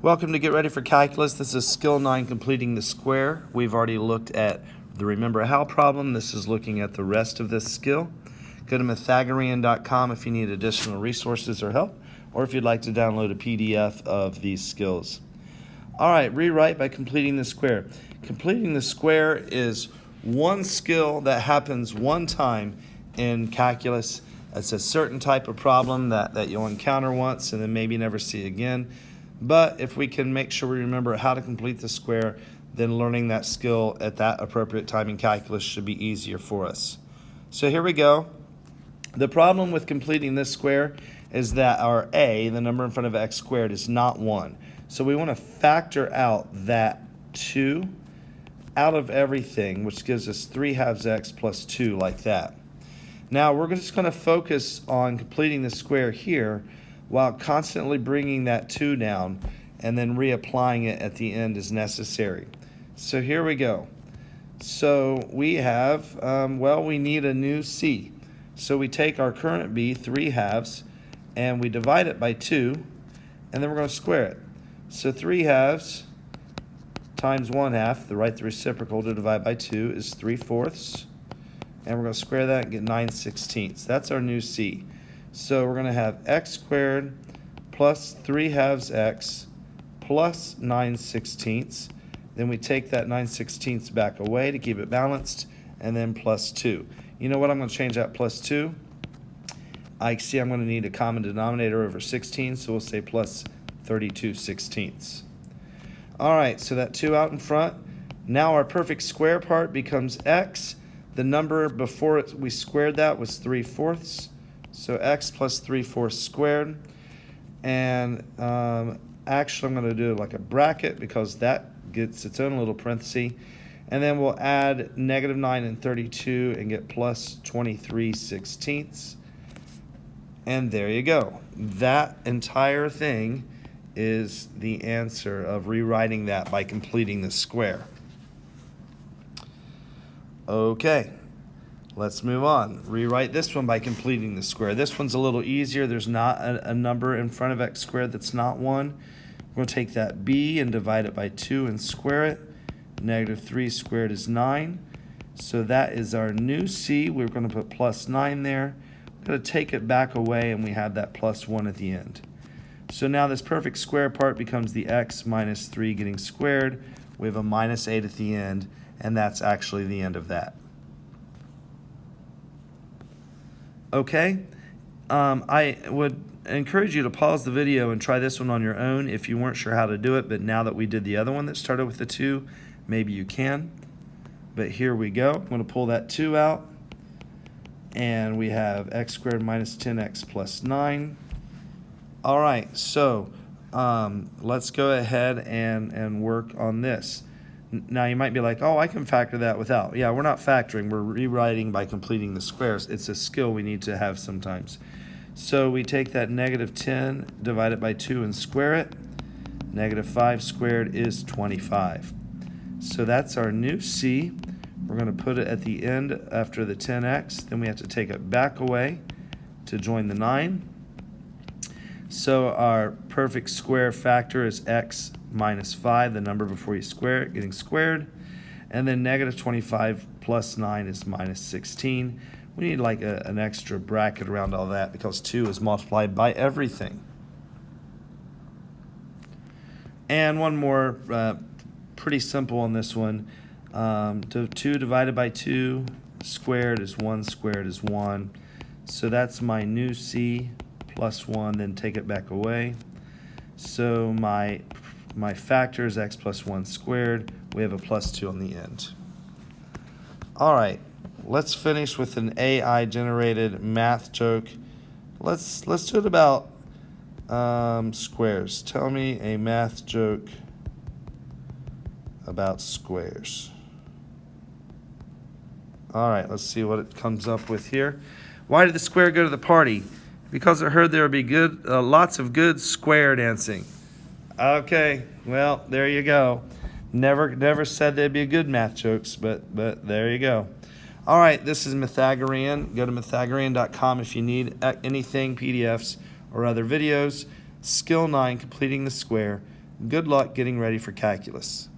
Welcome to Get Ready for Calculus. This is Skill 9, completing the square. We've already looked at the Remember How problem. This is looking at the rest of this skill. Go to Pythagorean.com if you need additional resources or help, or if you'd like to download a PDF of these skills. All right, rewrite by completing the square. Completing the square is one skill that happens one time in calculus. It's a certain type of problem that you'll encounter once and then maybe never see again. But if we can make sure we remember how to complete the square, then learning that skill at that appropriate time in calculus should be easier for us. So here we go. The problem with completing this square is that our a, the number in front of x squared, is not 1. So we want to factor out that 2 out of everything, which gives us 3/2 x plus 2, like that. Now we're just going to focus on completing the square here, while constantly bringing that 2 down and then reapplying it at the end as necessary. So here we go. So we have, we need a new c. So we take our current b, 3/2, and we divide it by 2, and then we're going to square it. So 3/2 times 1/2, the reciprocal to divide by 2, is 3/4, and we're going to square that and get 9/16. That's our new c. So we're going to have x squared plus 3/2 x plus 9/16. Then we take that 9/16 back away to keep it balanced, and then plus 2. You know what? I'm going to change that plus 2. I see I'm going to need a common denominator over 16, so we'll say plus 32/16. All right, so that 2 out in front. Now our perfect square part becomes x. The number before we squared that was 3/4. So x plus 3/4 squared, and actually I'm going to do like a bracket because that gets its own little parenthesis, and then we'll add -9 and 32 and get plus 23/16, and there you go. That entire thing is the answer of rewriting that by completing the square. Okay. Let's move on. Rewrite this one by completing the square. This one's a little easier. There's not a number in front of x squared that's not 1. We're going to take that b and divide it by 2 and square it. -3 squared is 9. So that is our new c. We're going to put plus 9 there. We're going to take it back away, and we have that plus 1 at the end. So now this perfect square part becomes the x minus 3 getting squared. We have a -8 at the end, and that's actually the end of that. Okay, I would encourage you to pause the video and try this one on your own if you weren't sure how to do it, but now that we did the other one that started with the 2, maybe you can. But here we go. I'm going to pull that 2 out, and we have x squared minus 10x plus 9. All right, so let's go ahead and work on this. Now you might be like, oh, I can factor that without. Yeah, we're not factoring, we're rewriting by completing the squares. It's a skill we need to have sometimes. So we take that -10, divide it by 2 and square it. -5 squared is 25. So that's our new c. We're going to put it at the end after the 10x. Then we have to take it back away to join the 9. So our perfect square factor is x minus 5, the number before you square it, getting squared. And then -25 plus 9 is -16. We need like an extra bracket around all that because 2 is multiplied by everything. And one more, pretty simple on this one. 2 divided by 2 squared is 1 squared is 1. So that's my new c plus 1, then take it back away. So my factor is x plus 1 squared. We have a plus 2 on the end. All right, let's finish with an AI generated math joke. Let's do it about squares. Tell me a math joke about squares. All right, let's see what it comes up with here. Why did the square go to the party? Because I heard there would be lots of good square dancing. Okay, well, there you go. Never said there'd be good math jokes, but there you go. All right, this is Pythagorean. Go to Pythagorean.com if you need anything, PDFs or other videos. Skill 9, completing the square. Good luck getting ready for calculus.